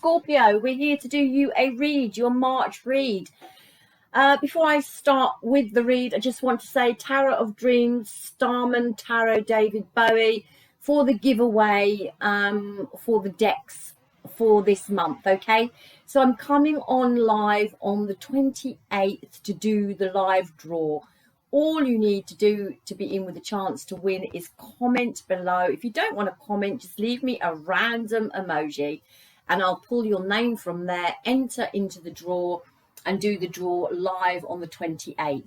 Scorpio, we're here to do you a read, your March read. Before I start with the read, I just want to say Tarot of Dreams, Starman Tarot, David Bowie, for the giveaway for the decks for this month, okay? So I'm coming on live on the 28th to do the live draw. All you need to do to be in with a chance to win is comment below. If you don't want to comment, just leave me a random emoji and I'll pull your name from there, enter into the draw and do the draw live on the 28th.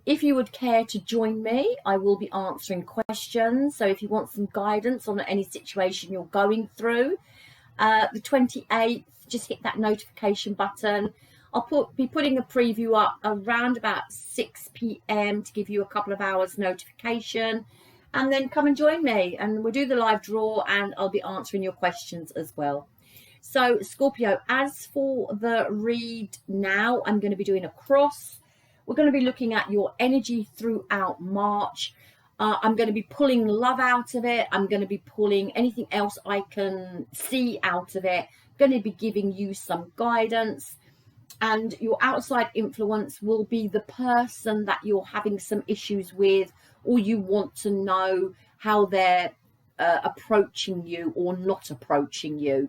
If you would care to join me, I will be answering questions. So if you want some guidance on any situation you're going through, the 28th, just hit that notification button. I'll be putting a preview up around about 6 p.m. to give you a couple of hours notification, and then come and join me and we'll do the live draw and I'll be answering your questions as well. So Scorpio, as for the read now, I'm going to be doing a cross. We're going to be looking at your energy throughout March. I'm going to be pulling love out of it. I'm going to be pulling anything else I can see out of it. I'm going to be giving you some guidance. And your outside influence will be the person that you're having some issues with, or you want to know how they're approaching you or not approaching you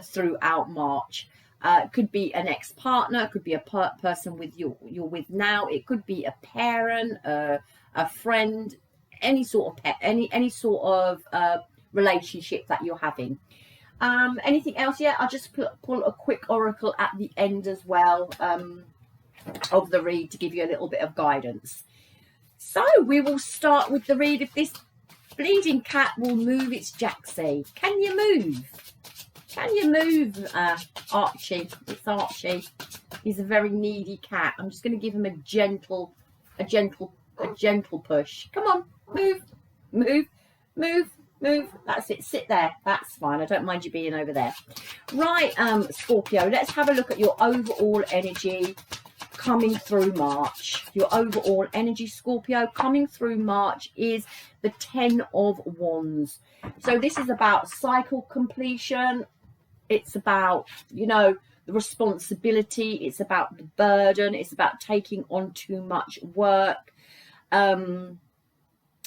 throughout March. It could be an ex-partner, it could be a person with you're with now, it could be a parent, a friend, any sort of pet, any sort of relationship that you're having. Anything else? Yeah, I'll just pull a quick oracle at the end as well of the read to give you a little bit of guidance. So we will start with the read. If this bleeding cat will move its jacksie. Can you move? Can you move, Archie? It's Archie. He's a very needy cat. I'm just going to give him a gentle push. Come on, move, move, move. Move. That's it. Sit there. That's fine. I don't mind you being over there. Right, Scorpio, let's have a look at your overall energy coming through March. Your overall energy, Scorpio, coming through March is the 10 of Wands. So this is about cycle completion. It's about, you know, the responsibility. It's about the burden. It's about taking on too much work.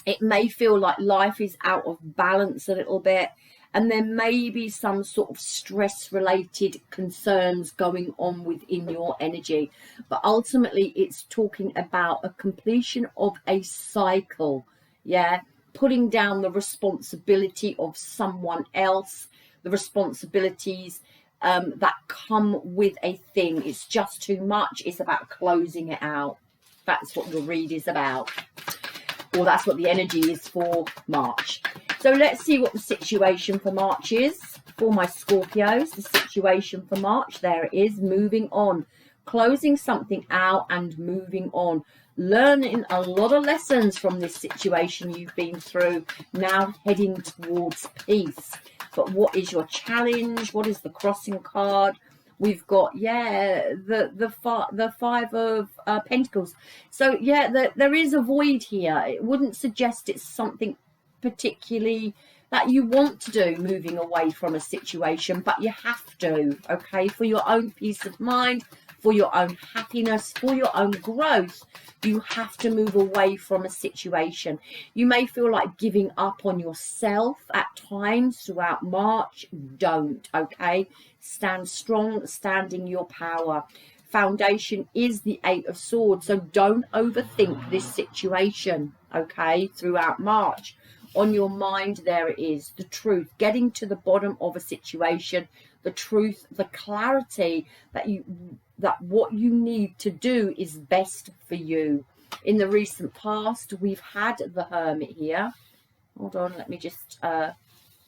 It may feel like life is out of balance a little bit, and there may be some sort of stress-related concerns going on within your energy. But ultimately, it's talking about a completion of a cycle, yeah? Putting down the responsibility of someone else, the responsibilities that come with a thing. It's just too much. It's about closing it out. That's what your read is about. Or that's what the energy is for March. So let's see what the situation for March is for my Scorpios. The situation for March, there it is, moving on, closing something out and moving on, learning a lot of lessons from this situation you've been through, now heading towards peace. But what is your challenge? What is the crossing card? We've got, yeah, the Five of Pentacles. So, yeah, there is a void here. It wouldn't suggest it's something particularly that you want to do, moving away from a situation, but you have to, okay, for your own peace of mind, for your own happiness, for your own growth. You have to move away from a situation. You may feel like giving up on yourself at times throughout March. Don't, okay? Stand strong, stand in your power. Foundation is the Eight of Swords, so don't overthink this situation, okay, throughout March. On your mind, there it is, the truth, getting to the bottom of a situation, the truth, the clarity that what you need to do is best for you. In the recent past, we've had the Hermit here. Hold on, let me just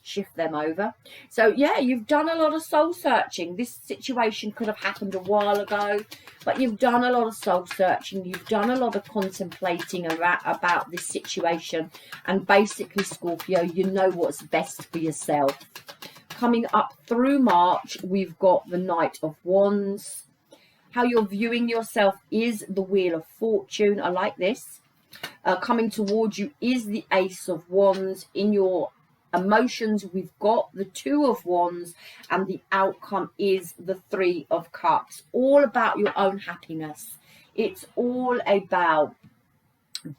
shift them over. So yeah, you've done a lot of soul searching. This situation could have happened a while ago, but you've done a lot of soul searching. You've done a lot of contemplating about this situation, and basically, Scorpio, you know what's best for yourself. Coming up through March, we've got the Knight of Wands. How you're viewing yourself is the Wheel of Fortune. I like this. Coming towards you is the Ace of Wands. In your Emotions, we've got the Two of Wands, and the outcome is the Three of Cups. All about your own happiness. It's all about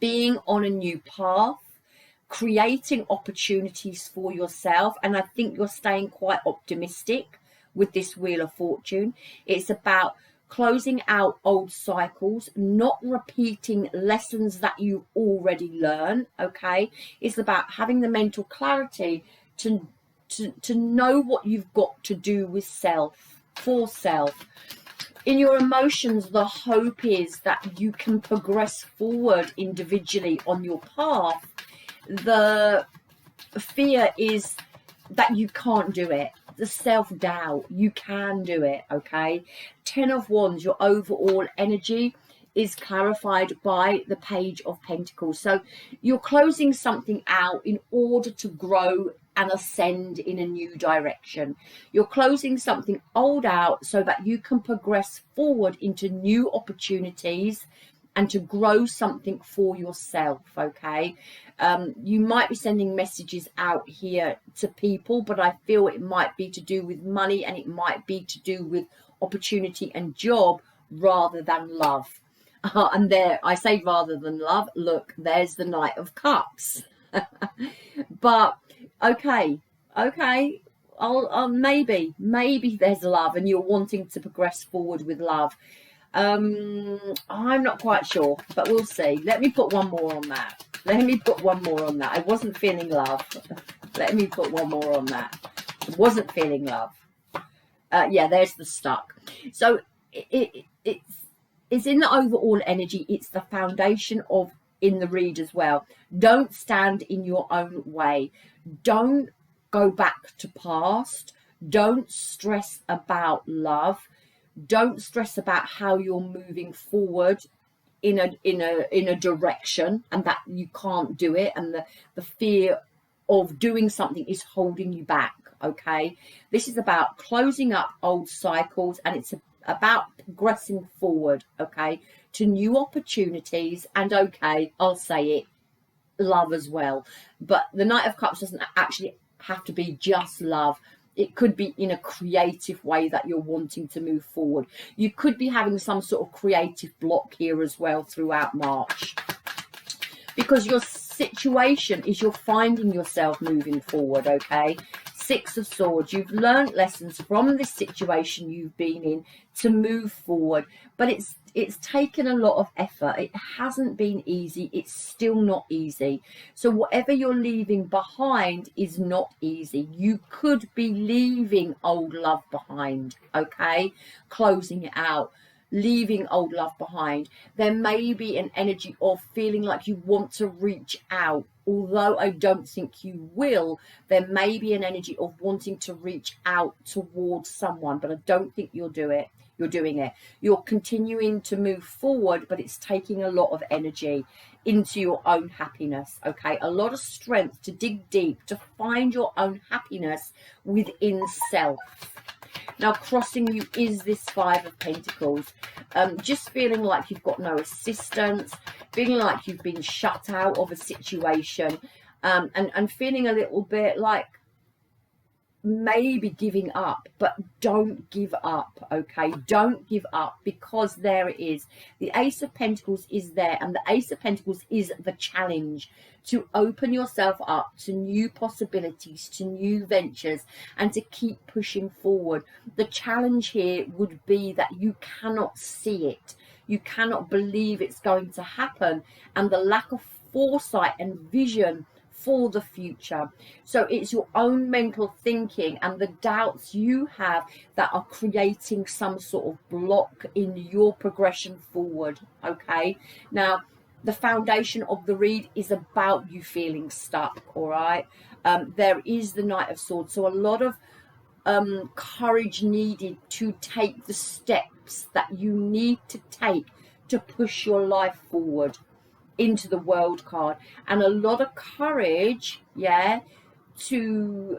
being on a new path, creating opportunities for yourself. And I think you're staying quite optimistic with this Wheel of Fortune. It's about closing out old cycles, not repeating lessons that you already learned. Okay, it's about having the mental clarity to know what you've got to do with self, for self. In your emotions, the hope is that you can progress forward individually on your path. The fear is that you can't do it. The self-doubt, you can do it. Okay, Ten of Wands, your overall energy is clarified by the Page of Pentacles. So you're closing something out in order to grow and ascend in a new direction. You're closing something old out so that you can progress forward into new opportunities and to grow something for yourself. Okay, you might be sending messages out here to people, but I feel it might be to do with money, and it might be to do with opportunity and job rather than love. And there, I say rather than love, look, there's the Knight of Cups. But okay, I'll maybe there's love and you're wanting to progress forward with love. I'm not quite sure, but we'll see. Let me put one more on that. I wasn't feeling love. Let me put one more on that. I wasn't feeling love. Yeah, there's the Stuck. So it's in the overall energy. It's the foundation of in the read as well. Don't stand in your own way. Don't go back to past. Don't stress about love. Don't stress about how you're moving forward in a direction and that you can't do it, and the fear of doing something is holding you back. Okay, this is about closing up old cycles, and it's about progressing forward, okay, to new opportunities. And okay, I'll say it, love as well. But the Knight of Cups doesn't actually have to be just love. It could be in a creative way that you're wanting to move forward. You could be having some sort of creative block here as well throughout March, because your situation is you're finding yourself moving forward. Okay, Six of Swords, you've learned lessons from this situation you've been in to move forward, but it's taken a lot of effort. It hasn't been easy. It's still not easy. So whatever you're leaving behind is not easy. You could be leaving old love behind, okay, closing it out, leaving old love behind. There may be an energy of feeling like you want to reach out, although I don't think you will. There may be an energy of wanting to reach out towards someone, but I don't think you'll do it. You're doing it. You're continuing to move forward, but it's taking a lot of energy into your own happiness. Okay, a lot of strength to dig deep, to find your own happiness within self. Now, crossing you is this Five of Pentacles. Just feeling like you've got no assistance, feeling like you've been shut out of a situation, and feeling a little bit like maybe giving up. But don't give up, okay? Don't give up, because there it is. The Ace of Pentacles is there, and the Ace of Pentacles is the challenge to open yourself up to new possibilities, to new ventures, and to keep pushing forward. The challenge here would be that you cannot see it. You cannot believe it's going to happen, and the lack of foresight and vision for the future. So it's your own mental thinking and the doubts you have that are creating some sort of block in your progression forward. Okay, now the foundation of the read is about you feeling stuck. All right, there is the Knight of Swords, so a lot of courage needed to take the steps that you need to take to push your life forward into the World card, and a lot of courage, yeah, to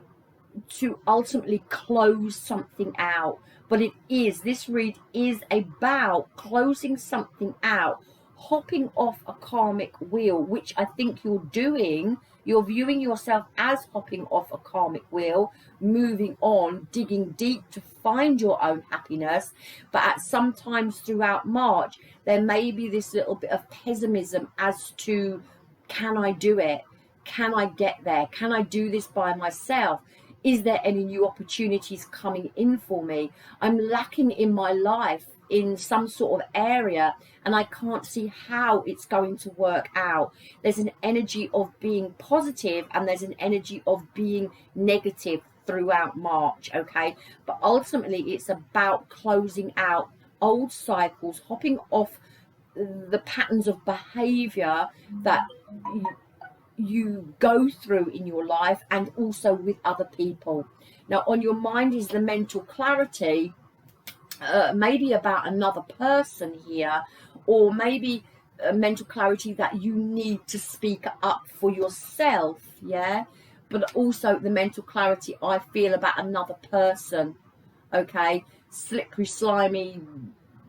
ultimately close something out. But it is, this read is about closing something out, hopping off a karmic wheel, which I think you're doing. You're viewing yourself as hopping off a karmic wheel, moving on, digging deep to find your own happiness. But at some times throughout March, there may be this little bit of pessimism as to, can I do it? Can I get there? Can I do this by myself? Is there any new opportunities coming in for me? I'm lacking in my life in some sort of area, and I can't see how it's going to work out. There's an energy of being positive and there's an energy of being negative throughout March, okay? But ultimately it's about closing out old cycles, hopping off the patterns of behavior that you go through in your life and also with other people. Now on your mind is the mental clarity, maybe about another person here, or maybe a mental clarity that you need to speak up for yourself, yeah? But also the mental clarity I feel about another person, okay? Slippery, slimy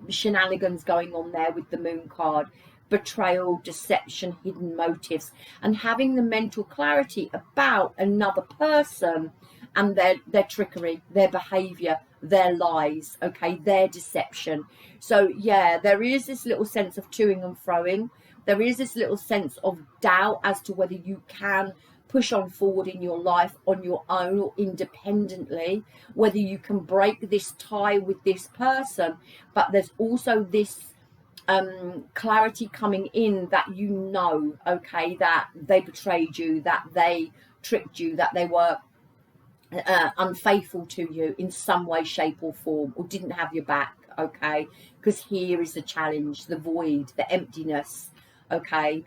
shenanigans going on there with the moon card. Betrayal, deception, hidden motives, and having the mental clarity about another person and their trickery, their behavior, their lies, okay, their deception. So yeah, there is this little sense of toing and froing. There is this little sense of doubt as to whether you can push on forward in your life on your own or independently, whether you can break this tie with this person. But there's also this clarity coming in that you know, okay, that they betrayed you, that they tricked you, that they were unfaithful to you in some way, shape or form, or didn't have your back, okay? Because here is the challenge, the void, the emptiness, okay?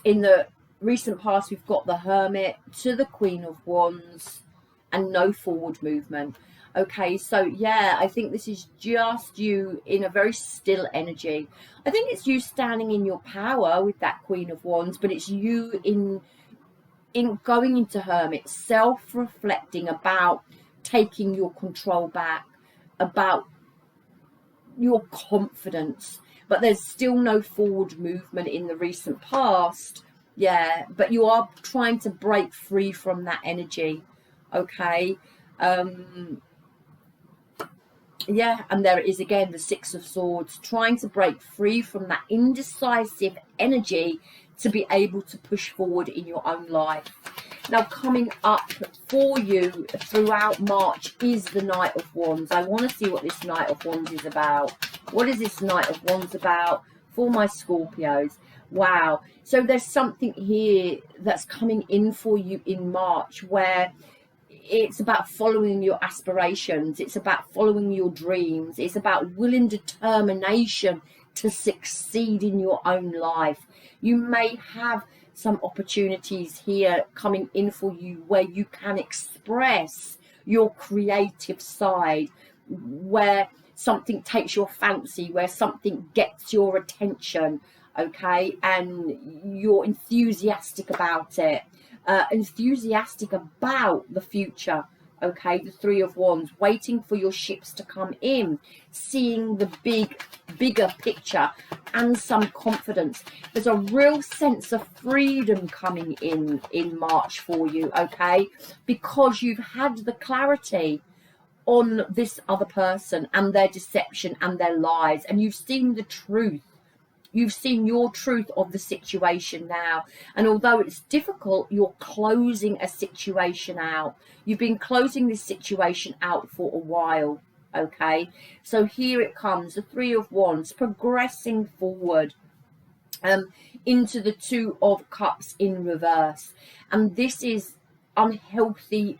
In the recent past, we've got the Hermit to the Queen of Wands and no forward movement. Okay, so yeah, I think this is just you in a very still energy. I think it's you standing in your power with that Queen of Wands, but it's you in going into Hermit, self-reflecting about taking your control back, about your confidence. But there's still no forward movement in the recent past. Yeah, but you are trying to break free from that energy, okay? Yeah, and there it is again, the Six of Swords, trying to break free from that indecisive energy to be able to push forward in your own life. Now coming up for you throughout March is the Knight of Wands. I want to see what this Knight of Wands is about. What is this Knight of Wands about for my Scorpios? Wow. So there's something here that's coming in for you in March where it's about following your aspirations. It's about following your dreams. It's about will and determination to succeed in your own life. You may have some opportunities here coming in for you where you can express your creative side, where something takes your fancy, where something gets your attention, okay, and you're enthusiastic about it. Enthusiastic about the future, okay, the Three of Wands, waiting for your ships to come in, seeing the bigger picture and some confidence. There's a real sense of freedom coming in March for you, okay, because you've had the clarity on this other person and their deception and their lies, and you've seen the truth. You've seen your truth of the situation now. And although it's difficult, you're closing a situation out. You've been closing this situation out for a while, okay? So here it comes, the Three of Wands, progressing forward into the Two of Cups in reverse. And this is unhealthy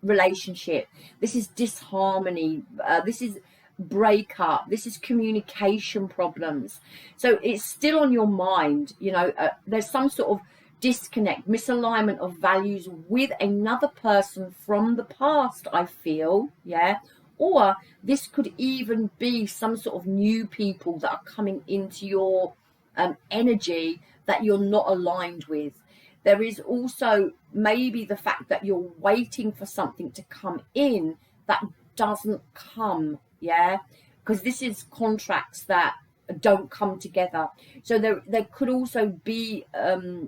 relationship. This is disharmony. This is breakup. This is communication problems. So it's still on your mind, you know. There's some sort of disconnect, misalignment of values with another person from the past, I feel, yeah. Or this could even be some sort of new people that are coming into your energy that you're not aligned with. There is also maybe the fact that you're waiting for something to come in that doesn't come, yeah, because this is contracts that don't come together. So there could also be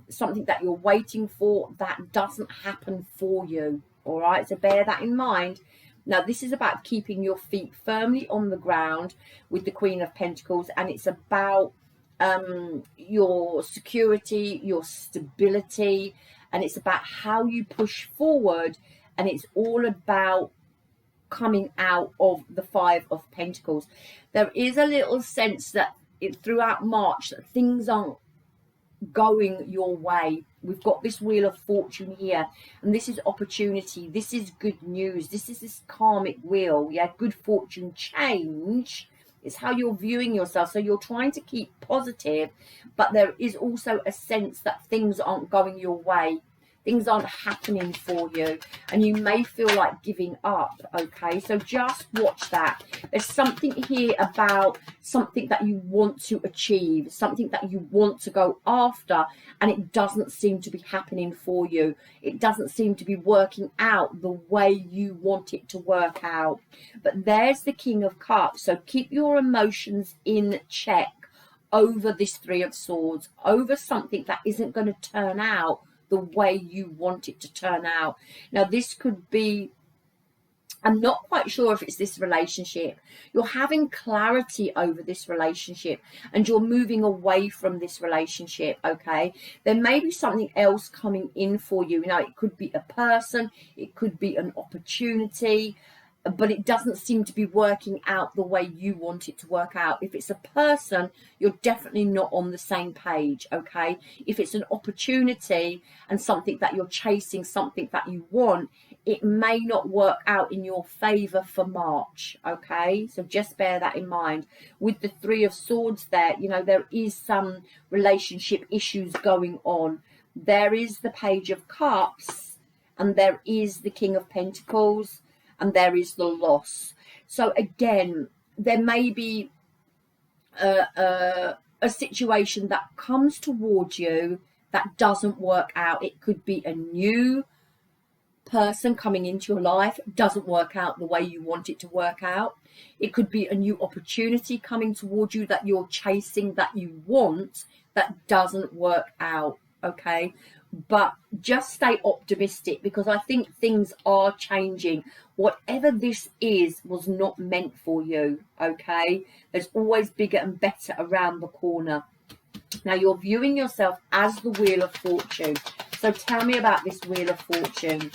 something that you're waiting for that doesn't happen for you. All right, so bear that in mind. Now, this is about keeping your feet firmly on the ground with the Queen of Pentacles, and it's about your security, your stability, and it's about how you push forward, and it's all about coming out of the Five of Pentacles. There is a little sense that throughout March that things aren't going your way. We've got this Wheel of Fortune here, and this is opportunity, this is good news, this is this karmic wheel. Yeah, good fortune, change. It's how you're viewing yourself. So you're trying to keep positive, but there is also a sense that things aren't going your way. Things aren't happening for you, and you may feel like giving up. Okay, so just watch that. There's something here about something that you want to achieve, something that you want to go after, and it doesn't seem to be happening for you. It doesn't seem to be working out the way you want it to work out. But there's the King of Cups. So keep your emotions in check over this Three of Swords, over something that isn't going to turn out the way you want it to turn out. Now, this could be, I'm not quite sure if it's this relationship. You're having clarity over this relationship and you're moving away from this relationship. Okay, there may be something else coming in for you. You know, it could be a person, it could be an opportunity, but it doesn't seem to be working out the way you want it to work out. If it's a person, you're definitely not on the same page, okay? If it's an opportunity and something that you're chasing, something that you want, it may not work out in your favor for March, okay? So just bear that in mind. With the Three of Swords there, you know, there is some relationship issues going on. There is the Page of Cups, and there is the King of Pentacles, and there is the loss. So again, there may be a situation that comes towards you that doesn't work out. It could be a new person coming into your life, doesn't work out the way you want it to work out. It could be a new opportunity coming towards you that you're chasing, that you want, that doesn't work out, okay? But just stay optimistic, because I think things are changing. Whatever this is was not meant for you, okay? There's always bigger and better around the corner. Now, you're viewing yourself as the Wheel of Fortune. So tell me about this Wheel of Fortune.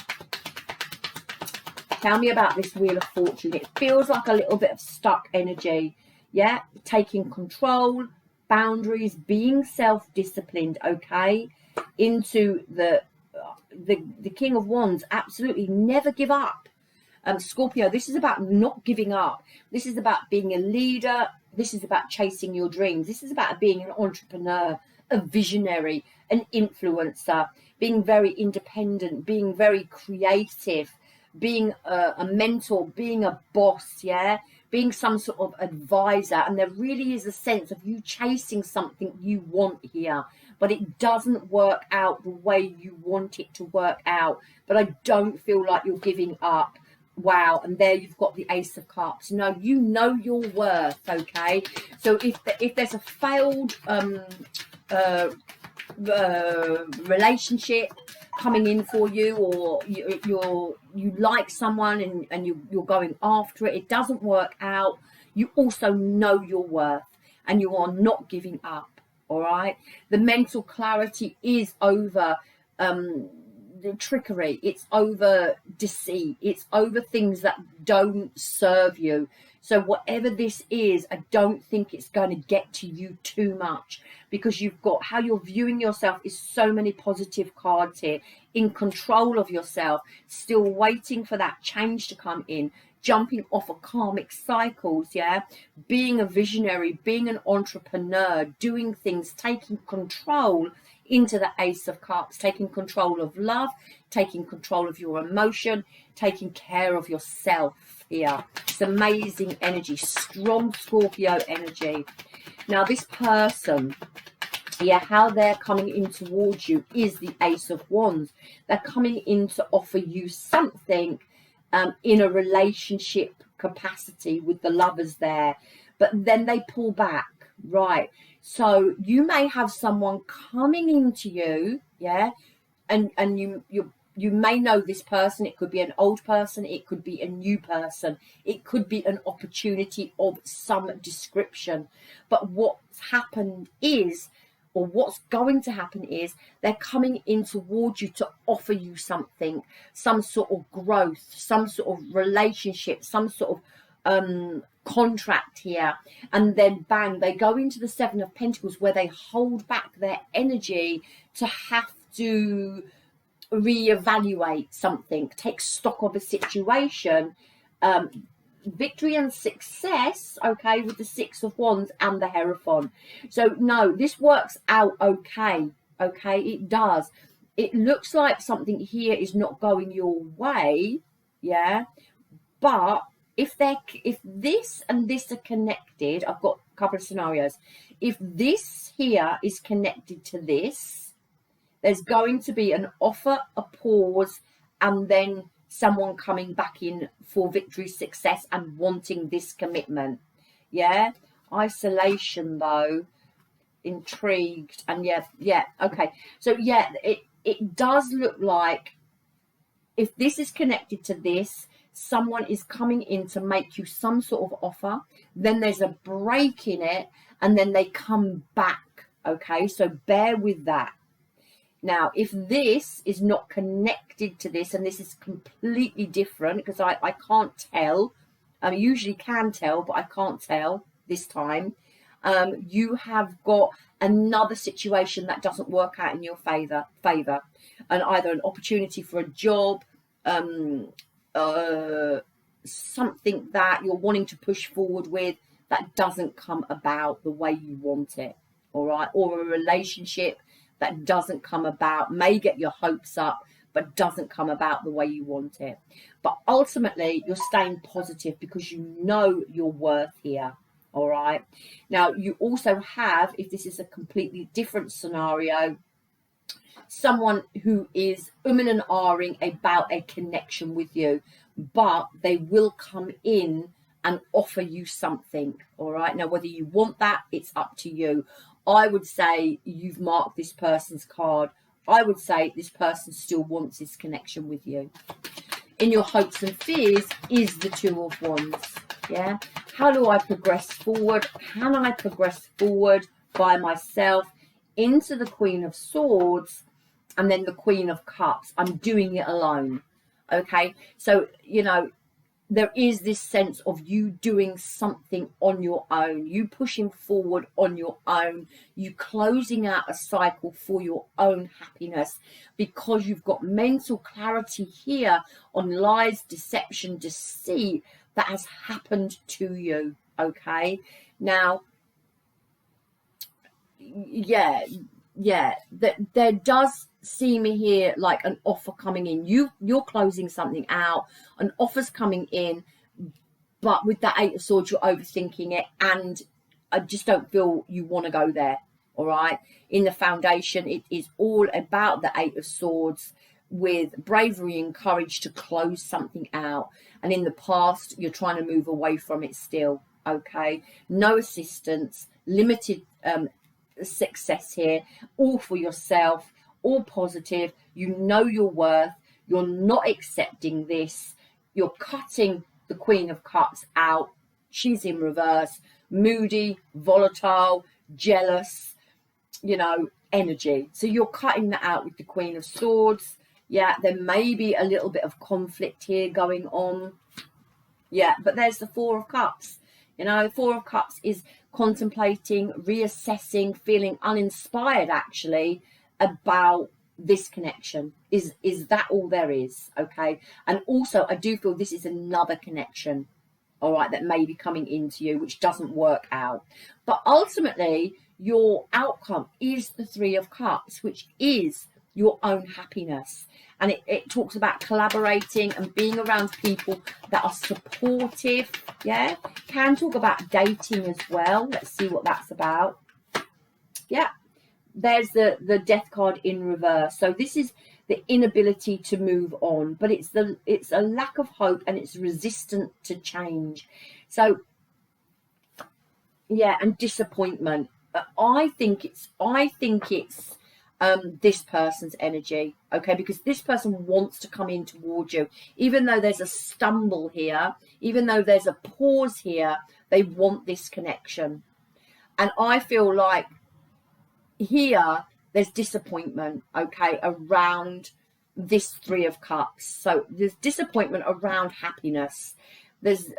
Tell me about this Wheel of Fortune. It feels like a little bit of stuck energy. Yeah, taking control, boundaries, being self-disciplined, okay? Into the King of Wands. Absolutely never give up. Scorpio, this is about not giving up. This is about being a leader. This is about chasing your dreams. This is about being an entrepreneur, a visionary, an influencer, being very independent, being very creative, being a mentor, being a boss, yeah, being some sort of advisor. And there really is a sense of you chasing something you want here, but it doesn't work out the way you want it to work out. But I don't feel like you're giving up. Wow. And there you've got the Ace of Cups. No, you know your worth, okay? So if there's a failed relationship coming in for you, or you like someone and you're going after it, it doesn't work out, you also know your worth and you are not giving up. All right, the mental clarity is over the trickery, it's over deceit, it's over things that don't serve you. So whatever this is, I don't think it's going to get to you too much, because you've got how you're viewing yourself is so many positive cards here. In control of yourself, still waiting for that change to come in, jumping off of karmic cycles, yeah, being a visionary, being an entrepreneur, doing things, taking control into the Ace of Cups, taking control of love, taking control of your emotion, taking care of yourself here. It's amazing energy, strong Scorpio energy. Now this person, yeah, how they're coming in towards you is the Ace of Wands. They're coming in to offer you something in a relationship capacity with the lovers there, but then they pull back. Right. So you may have someone coming into you, yeah, and you may know this person. It could be an old person, it could be a new person, it could be an opportunity of some description. But what's happened is, or what's going to happen is, they're coming in towards you to offer you something, some sort of growth, some sort of relationship, some sort of contract here. And then bang, they go into the Seven of Pentacles, where they hold back their energy to have to reevaluate something, take stock of a situation. Victory and success, okay, with the Six of Wands and the Hierophant. So no, this works out okay. Okay, it does. It looks like something here is not going your way, yeah, but if this and this are connected, I've got a couple of scenarios. If this here is connected to this, there's going to be an offer, a pause, and then someone coming back in for victory, success, and wanting this commitment. Yeah. Isolation, though. Intrigued. And yeah. Okay. So yeah, it does look like if this is connected to this, someone is coming in to make you some sort of offer, then there's a break in it, and then they come back. Okay. So bear with that. Now, if this is not connected to this, and this is completely different, because I can't tell, I usually can tell, but I can't tell this time, you have got another situation that doesn't work out in your favor, and either an opportunity for a job, something that you're wanting to push forward with that doesn't come about the way you want it, all right, or a relationship that doesn't come about, may get your hopes up, but doesn't come about the way you want it. But ultimately, you're staying positive because you know your worth here, all right? Now, you also have, if this is a completely different scenario, someone who is and ahhing about a connection with you, but they will come in and offer you something, all right? Now, whether you want that, it's up to you. I would say you've marked this person's card. I would say this person still wants this connection with you. In your hopes and fears is the Two of Wands. Yeah. How do I progress forward? Can I progress forward by myself into the Queen of Swords and then the Queen of Cups? I'm doing it alone. Okay. So, you know, there is this sense of you doing something on your own, you pushing forward on your own, you closing out a cycle for your own happiness, because you've got mental clarity here on lies, deception, deceit that has happened to you. Okay. Now, yeah, that there does seem here like an offer coming in. You're closing something out, an offer's coming in, but with that Eight of Swords, you're overthinking it, and I just don't feel you want to go there. All right. In the foundation, it is all about the Eight of Swords, with bravery and courage to close something out. And in the past, you're trying to move away from it still. Okay. No assistance, limited success here, all for yourself, all positive. You know your worth. You're not accepting this. You're cutting the Queen of Cups out. She's in reverse, moody, volatile, jealous, you know, energy. So you're cutting that out with the Queen of Swords. Yeah, there may be a little bit of conflict here going on. Yeah, but there's the Four of Cups. You know, Four of Cups is contemplating, reassessing, feeling uninspired actually about this connection. Is that all there is? Okay. And also I do feel this is another connection, all right, that may be coming into you, which doesn't work out. But ultimately your outcome is the Three of Cups, which is your own happiness. And it talks about collaborating and being around people that are supportive. Yeah. Can talk about dating as well. Let's see what that's about. Yeah. There's the Death card in reverse. So this is the inability to move on, but it's a lack of hope, and it's resistant to change. So yeah, and disappointment. I think it's this person's energy, okay, because this person wants to come in towards you, even though there's a stumble here, even though there's a pause here. They want this connection, and I feel like here there's disappointment, okay, around this Three of Cups. So there's disappointment around happiness. There's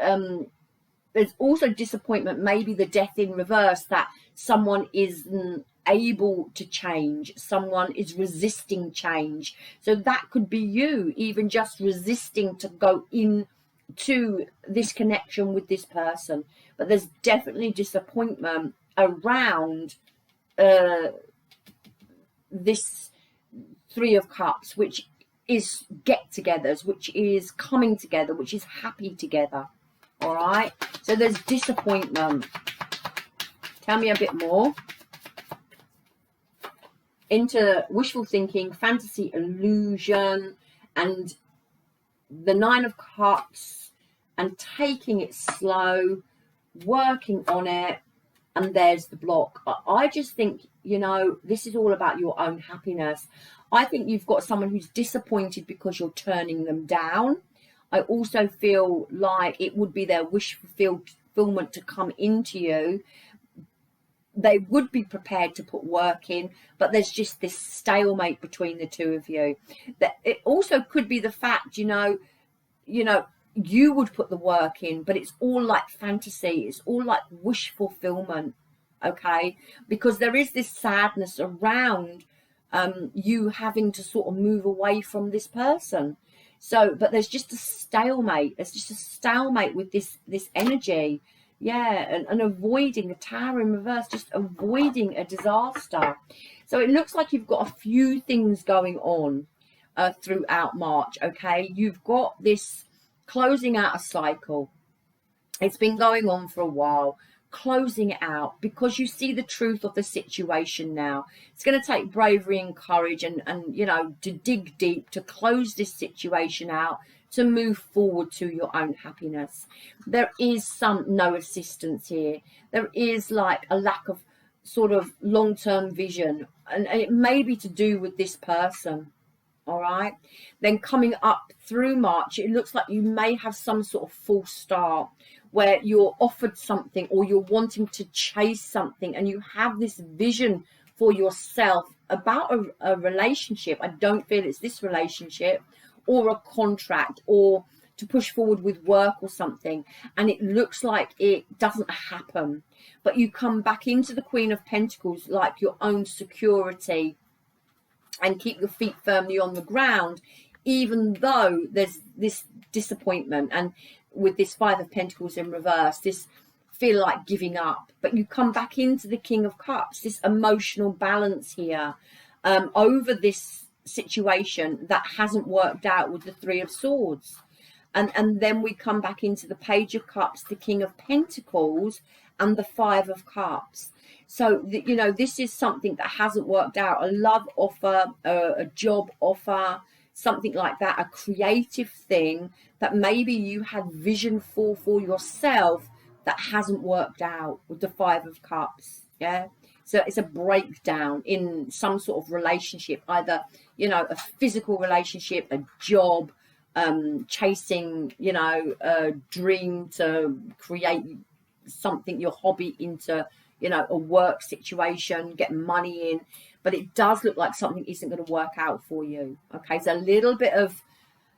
also disappointment, maybe the Death in reverse, that someone isn't able to change, someone is resisting change. So that could be you, even just resisting to go in to this connection with this person. But there's definitely disappointment around this Three of Cups, which is get-togethers, which is coming together, which is happy together. All right, so there's disappointment. Tell me a bit more. Into wishful thinking, fantasy, illusion, and the Nine of Cups, and taking it slow, working on it, and there's the block. I just think, you know, this is all about your own happiness. I think you've got someone who's disappointed because you're turning them down. I also feel like it would be their wish fulfillment to come into you. They would be prepared to put work in, but there's just this stalemate between the two of you. That it also could be the fact, you know, you would put the work in, but it's all like fantasy. It's all like wish fulfillment, okay? Because there is this sadness around you having to sort of move away from this person. So, but there's just a stalemate. There's just a stalemate with this energy. Yeah, and avoiding the Tower in reverse, just avoiding a disaster. So it looks like you've got a few things going on throughout March, okay? You've got this closing out a cycle. It's been going on for a while. Closing it out because you see the truth of the situation now. It's going to take bravery and courage and you know, to dig deep, to close this situation out, to move forward to your own happiness. There is no assistance here. There is like a lack of sort of long-term vision, and it may be to do with this person. All right, then coming up through March, it looks like you may have some sort of false start where you're offered something or you're wanting to chase something, and you have this vision for yourself about a relationship. I don't feel it's this relationship or a contract or to push forward with work or something, and it looks like it doesn't happen. But you come back into the Queen of Pentacles like your own security and keep your feet firmly on the ground, even though there's this disappointment. And with this Five of Pentacles in reverse, this feel like giving up, but you come back into the King of Cups, this emotional balance here over this situation that hasn't worked out with the Three of Swords. And then we come back into the Page of Cups, the King of Pentacles, and the Five of Cups. So, you know, this is something that hasn't worked out. A love offer, a job offer, something like that, a creative thing that maybe you had vision for yourself that hasn't worked out with the Five of Cups. Yeah. So it's a breakdown in some sort of relationship, either, you know, a physical relationship, a job, chasing, you know, a dream to create something, your hobby, into, you know, a work situation, get money in. But it does look like something isn't going to work out for you. Okay, so a little bit of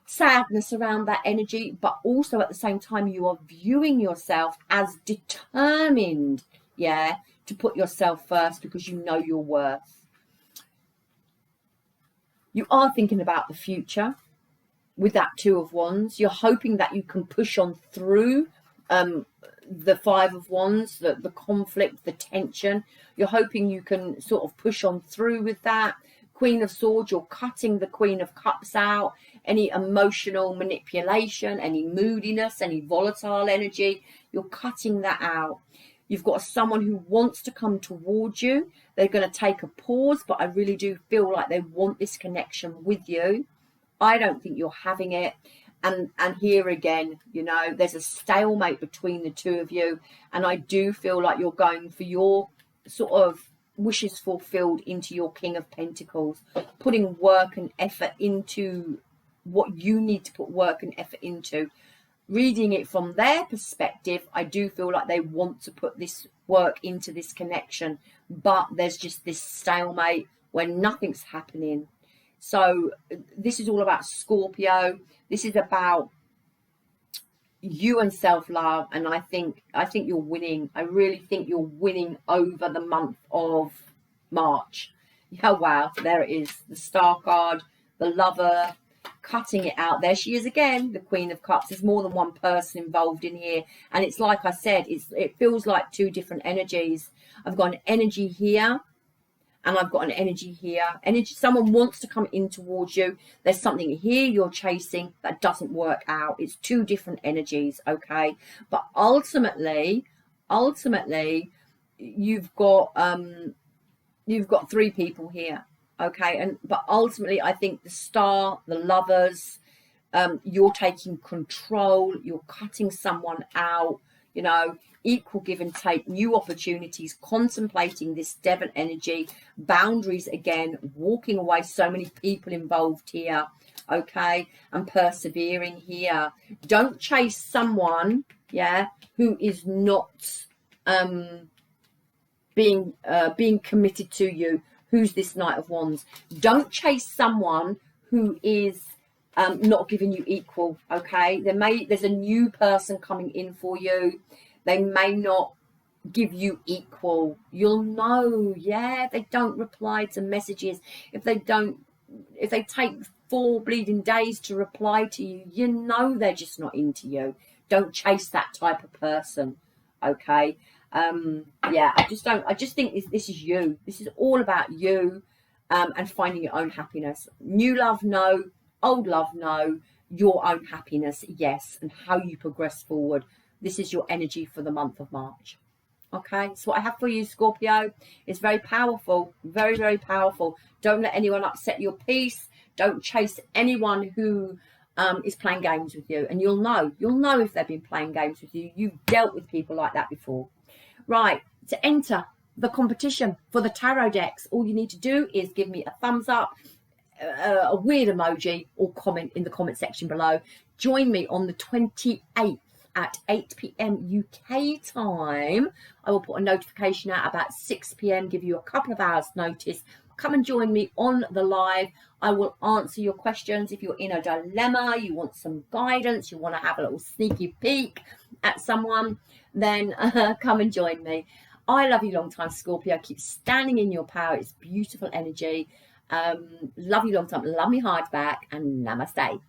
sadness around that energy, but also at the same time you are viewing yourself as determined, yeah, to put yourself first because you know your worth. You are thinking about the future with that Two of Wands. You're hoping that you can push on through the Five of Wands, the conflict, the tension. You're hoping you can sort of push on through with that. Queen of Swords, you're cutting the Queen of Cups out. Any emotional manipulation, any moodiness, any volatile energy, you're cutting that out. You've got someone who wants to come towards you. They're going to take a pause, but I really do feel like they want this connection with you. I don't think you're having it. And here again, you know, there's a stalemate between the two of you, and I do feel like you're going for your sort of wishes fulfilled into your King of Pentacles, putting work and effort into what you need to put work and effort into. Reading it from their perspective, I do feel like they want to put this work into this connection, but there's just this stalemate where nothing's happening. So this is all about Scorpio. This is about you and self-love, and I think you're winning. I really think you're winning over the month of March. Yeah, wow, there it is, the Star card, the Lover, cutting it out. There she is again, the Queen of Cups. There's more than one person involved in here, and it's like I said, it feels like two different energies. I've got an energy here, and I've got an energy here. Energy, someone wants to come in towards you. There's something here you're chasing that doesn't work out. It's two different energies, okay? But ultimately, you've got three people here, okay? But ultimately, I think the Star, the Lovers, you're taking control. You're cutting someone out. You know, equal give and take, new opportunities, contemplating this Devon energy, boundaries again, walking away, so many people involved here, okay, and persevering here. Don't chase someone, yeah, who is not being committed to you. Who's this Knight of Wands? Don't chase someone who is not giving you equal, okay? There's a new person coming in for you. They may not give you equal. You'll know, yeah, they don't reply to messages. If they take 4 bleeding days to reply to you, you know they're just not into you. Don't chase that type of person, okay? Yeah, I just think this is you. This is all about you, and finding your own happiness. New love, no. Old love, no. Your own happiness, yes. And how you progress forward. This is your energy for the month of March. Okay, so what I have for you, Scorpio, is very powerful. Very, very powerful. Don't let anyone upset your peace. Don't chase anyone who is playing games with you. And you'll know if they've been playing games with you. You've dealt with people like that before. Right, to enter the competition for the tarot decks, all you need to do is give me a thumbs up, a weird emoji, or comment in the comment section below. Join me on the 28th at 8 p.m. UK time. I will put a notification out about 6 p.m, give you a couple of hours notice. Come and join me on the live. I will answer your questions. If you're in a dilemma, you want some guidance, you want to have a little sneaky peek at someone, then come and join me. I love you long time, Scorpio. Keep standing in your power. It's beautiful energy. Love you long time. Love me hard back, and namaste.